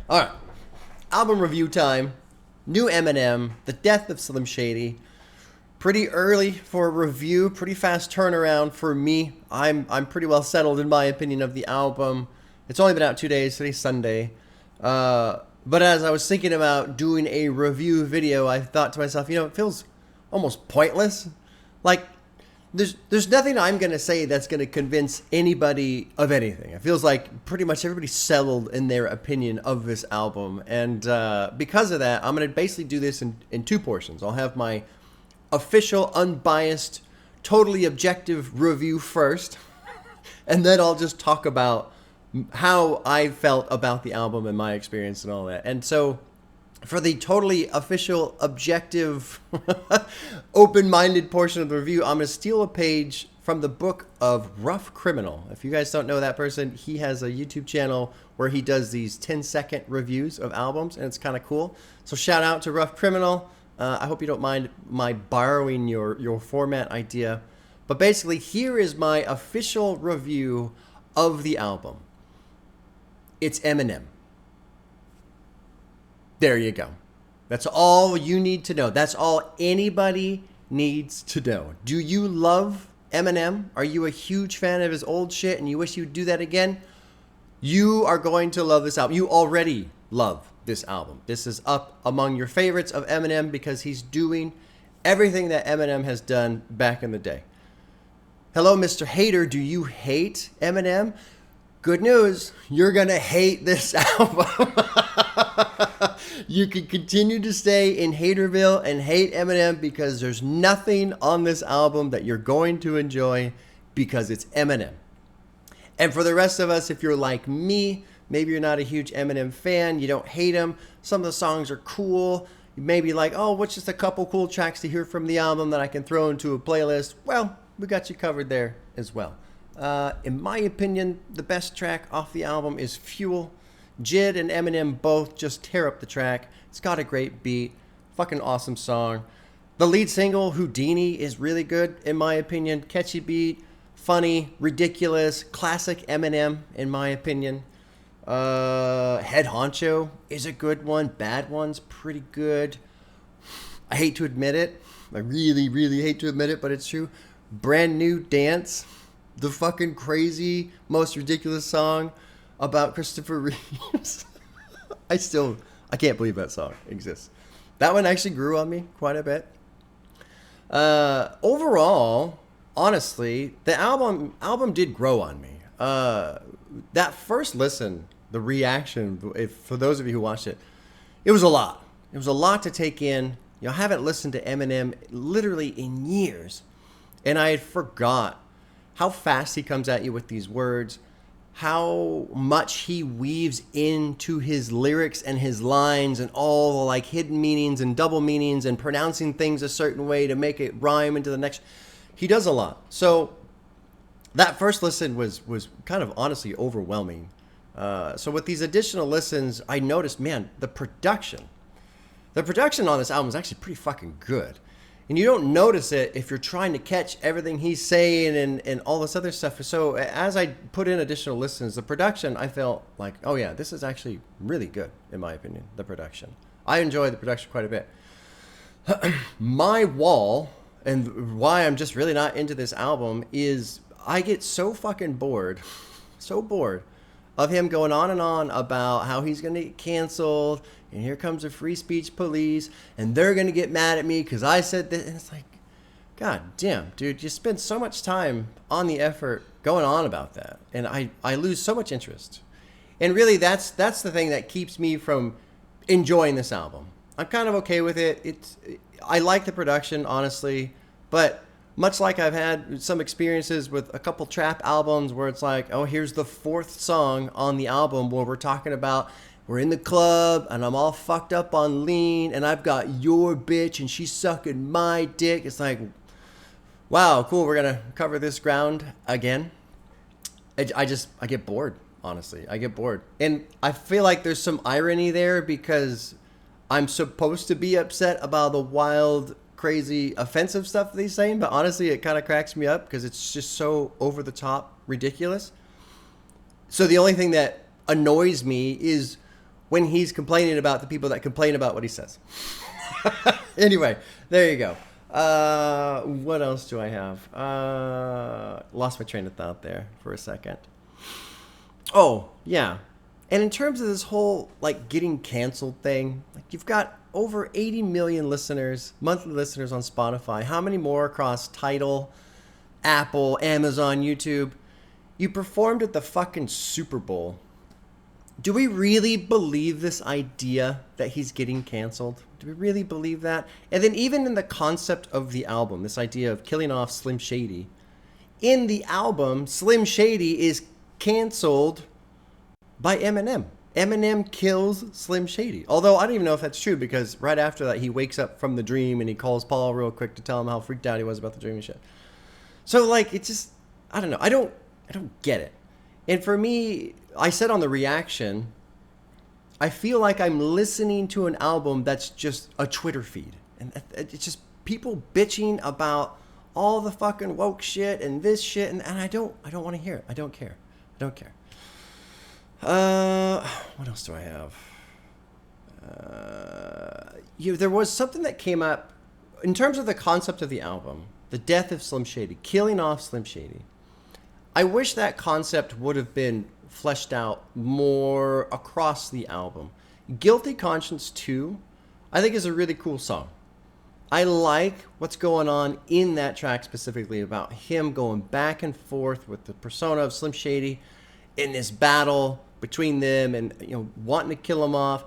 All right. Album review time. New Eminem. The death of Slim Shady. Pretty early for a review. Pretty fast turnaround for me. I'm pretty well settled in my opinion of the album. It's only been out 2 days. Today's Sunday. But as I was thinking about doing a review video, I thought to myself, you know, it feels almost pointless. Like, there's nothing I'm going to say that's going to convince anybody of anything. It feels like pretty much everybody's settled in their opinion of this album. And because of that, I'm going to basically do this in two portions. I'll have my official, unbiased, totally objective review first. And then I'll just talk about how I felt about the album and my experience and all that. And so for the totally official, objective, open-minded portion of the review, I'm going to steal a page from the book of Rough Criminal. If you guys don't know that person, he has a YouTube channel where he does these 10-second reviews of albums, and it's kind of cool. So shout out to Rough Criminal. I hope you don't mind my borrowing your format idea. But basically, here is my official review of the album. It's Eminem. There you go. That's all you need to know. That's all anybody needs to know. Do you love Eminem? Are you a huge fan of his old shit and you wish you'd do that again? You are going to love this album. You already love this album. This is up among your favorites of Eminem because he's doing everything that Eminem has done back in the day. Hello, Mr. Hater. Do you hate Eminem? Good news. You're going to hate this album. You can continue to stay in Haterville and hate Eminem because there's nothing on this album that you're going to enjoy because it's Eminem. And for the rest of us, if you're like me, maybe you're not a huge Eminem fan, you don't hate him, some of the songs are cool, you may be like, oh, what's just a couple cool tracks to hear from the album that I can throw into a playlist? Well, we got you covered there as well. In my opinion, the best track off the album is Fuel. Jid and Eminem both just tear up the track. It's got a great beat. Fucking awesome song. The lead single, Houdini, is really good, in my opinion. Catchy beat, funny, ridiculous, classic Eminem, in my opinion. Head Honcho is a good one. Bad One's pretty good. I hate to admit it. I really, really hate to admit it, but it's true. Brand New Dance, the fucking crazy, most ridiculous song about Christopher Reeves. I can't believe that song exists. That one actually grew on me quite a bit. Overall, honestly, the album did grow on me. That first listen, the reaction, for those of you who watched it, it was a lot. It was a lot to take in. You know, I haven't listened to Eminem literally in years, and I had forgot how fast he comes at you with these words, how much he weaves into his lyrics and his lines and all the like hidden meanings and double meanings and pronouncing things a certain way to make it rhyme into the next. He does a lot. So that first listen was kind of honestly overwhelming. So with these additional listens, I noticed, man, the production on this album is actually pretty fucking good. And you don't notice it if you're trying to catch everything he's saying and all this other stuff. So as I put in additional listens, the production, I felt like, oh yeah, this is actually really good, in my opinion, the production. I enjoy the production quite a bit. My wall, and why I'm just really not into this album, is I get so fucking bored, so bored of him going on and on about how he's going to get canceled, and here comes the free speech police, and they're going to get mad at me because I said that. And it's like, God damn, dude, you spend so much time on the effort going on about that, and I lose so much interest. And really, that's the thing that keeps me from enjoying this album. I'm kind of okay with it. I like the production, honestly, but much like I've had some experiences with a couple trap albums where it's like, oh, here's the fourth song on the album where we're talking about we're in the club and I'm all fucked up on lean and I've got your bitch and she's sucking my dick. It's like, wow, cool, we're going to cover this ground again. I get bored, honestly. I get bored. And I feel like there's some irony there because I'm supposed to be upset about the wild, crazy, offensive stuff that he's saying, but honestly, it kind of cracks me up because it's just so over the top ridiculous. So the only thing that annoys me is when he's complaining about the people that complain about what he says. Anyway, there you go. What else do I have? Lost my train of thought there for a second. Oh, yeah. And in terms of this whole, like, getting canceled thing, like, you've got over 80 million listeners, monthly listeners on Spotify. How many more across Tidal, Apple, Amazon, YouTube? You performed at the fucking Super Bowl. Do we really believe this idea that he's getting canceled? Do we really believe that? And then even in the concept of the album, this idea of killing off Slim Shady. In the album, Slim Shady is canceled by Eminem. Eminem kills Slim Shady. Although I don't even know if that's true, because right after that he wakes up from the dream and he calls Paul real quick to tell him how freaked out he was about the dream and shit. So like, it just, I don't know. I don't get it. And for me, I said on the reaction, I feel like I'm listening to an album that's just a Twitter feed. And it's just people bitching about all the fucking woke shit and this shit. And I don't want to hear it. I don't care. What else do I have? There was something that came up in terms of the concept of the album, the death of Slim Shady, killing off Slim Shady. I wish that concept would have been fleshed out more across the album. Guilty Conscience 2, I think, is a really cool song. I like what's going on in that track specifically about him going back and forth with the persona of Slim Shady in this battle between them and, you know, wanting to kill him off.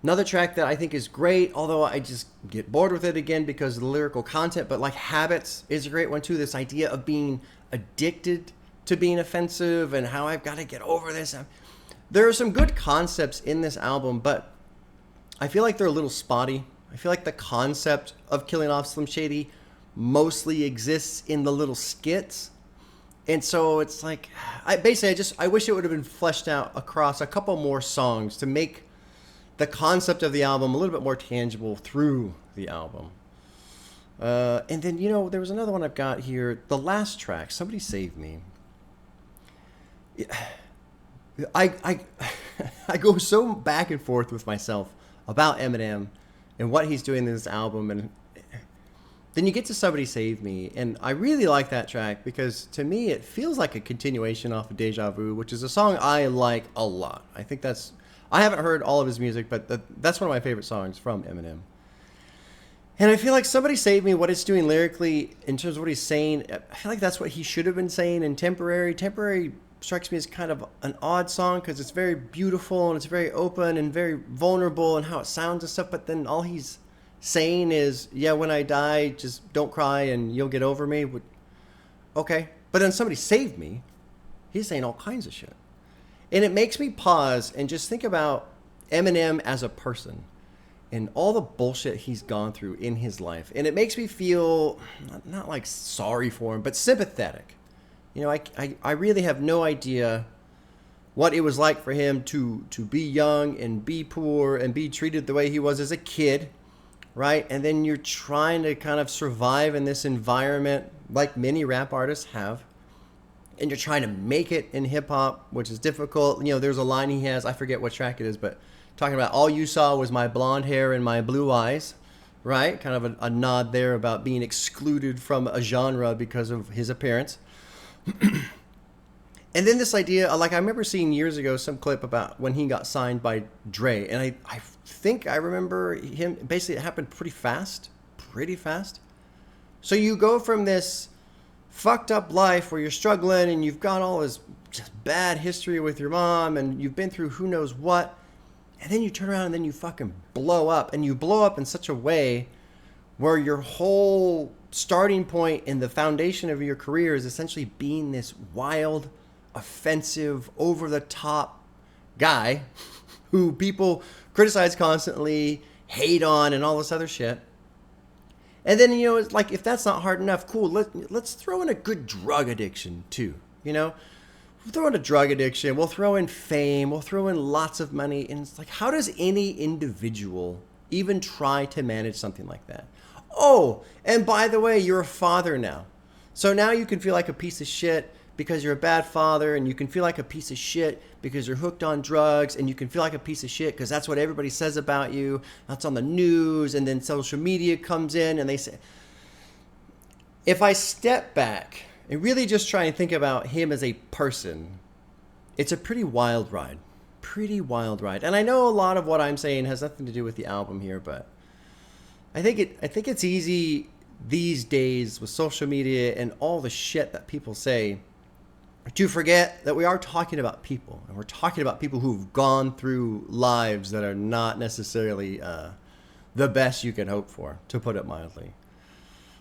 Another track that I think is great, although I just get bored with it again because of the lyrical content, but like Habits is a great one too. This idea of being addicted to being offensive and how I've got to get over this. There are some good concepts in this album, but I feel like they're a little spotty. I feel like the concept of killing off Slim Shady mostly exists in the little skits. And so it's like, I wish it would have been fleshed out across a couple more songs to make the concept of the album a little bit more tangible through the album. And then, you know, there was another one I've got here. The last track, Somebody Save Me. I go so back and forth with myself about Eminem and what he's doing in this album, and then you get to Somebody Save Me, and I really like that track because to me it feels like a continuation off of Deja Vu, which is a song I like a lot. I haven't heard all of his music, but that's one of my favorite songs from Eminem. And I feel like Somebody Save Me, what it's doing lyrically in terms of what he's saying, I feel like that's what he should have been saying in Temporary. Temporary strikes me as kind of an odd song because it's very beautiful and it's very open and very vulnerable and how it sounds and stuff, but then all he's saying is, yeah, when I die, just don't cry and you'll get over me. Okay. But then Somebody Save Me, he's saying all kinds of shit. And it makes me pause and just think about Eminem as a person and all the bullshit he's gone through in his life. And it makes me feel not like sorry for him, but sympathetic. You know, I really have no idea what it was like for him to be young and be poor and be treated the way he was as a kid, right? And then you're trying to kind of survive in this environment like many rap artists have. And you're trying to make it in hip-hop, which is difficult. You know, there's a line he has, I forget what track it is, but talking about all you saw was my blonde hair and my blue eyes, right? Kind of a nod there about being excluded from a genre because of his appearance. And then this idea, like I remember seeing years ago some clip about when he got signed by Dre, and I think I remember him, basically it happened pretty fast. So you go from this fucked up life where you're struggling and you've got all this just bad history with your mom and you've been through who knows what, and then you turn around and then you fucking blow up, and you blow up in such a way where your whole starting point and the foundation of your career is essentially being this wild, offensive, over-the-top guy who people criticize constantly, hate on, and all this other shit. And then, you know, it's like, if that's not hard enough, cool, let's throw in a good drug addiction too, you know? We'll throw in a drug addiction, we'll throw in fame, we'll throw in lots of money, and it's like, how does any individual even try to manage something like that? Oh, and by the way, you're a father now. So now you can feel like a piece of shit because you're a bad father, and you can feel like a piece of shit because you're hooked on drugs, and you can feel like a piece of shit because that's what everybody says about you. That's on the news, and then social media comes in and they say, if I step back and really just try and think about him as a person, it's a pretty wild ride. Pretty wild ride. And I know a lot of what I'm saying has nothing to do with the album here, but I think it's easy these days with social media and all the shit that people say to forget that we are talking about people, and we're talking about people who've gone through lives that are not necessarily the best you can hope for, to put it mildly.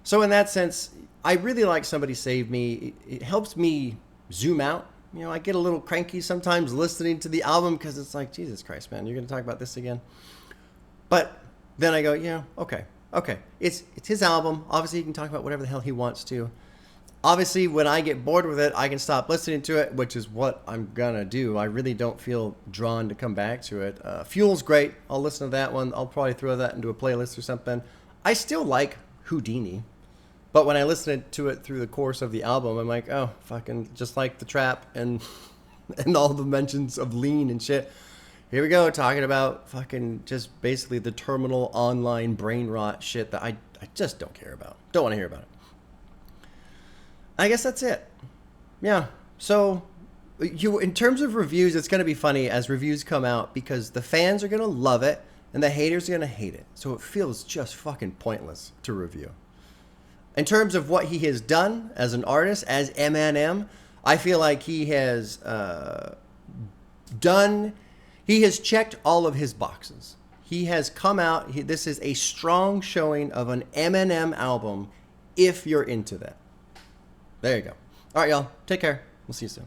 So in that sense, I really like Somebody Save Me. It helps me zoom out. You know, I get a little cranky sometimes listening to the album because it's like, Jesus Christ, man, you're going to talk about this again? But then I go, yeah, okay. It's his album. Obviously, he can talk about whatever the hell he wants to. Obviously, when I get bored with it, I can stop listening to it, which is what I'm going to do. I really don't feel drawn to come back to it. Fuel's great. I'll listen to that one. I'll probably throw that into a playlist or something. I still like Houdini. But when I listen to it through the course of the album, I'm like, oh, fucking, just like the trap and all the mentions of lean and shit. Here we go, talking about fucking just basically the terminal online brain rot shit that I just don't care about. Don't want to hear about it. I guess that's it. Yeah. So, in terms of reviews, it's going to be funny as reviews come out because the fans are going to love it and the haters are going to hate it. So it feels just fucking pointless to review. In terms of what he has done as an artist, as Eminem, I feel like he has he has checked all of his boxes. He has come out, this is a strong showing of an Eminem album if you're into that. There you go. All right, y'all. Take care. We'll see you soon.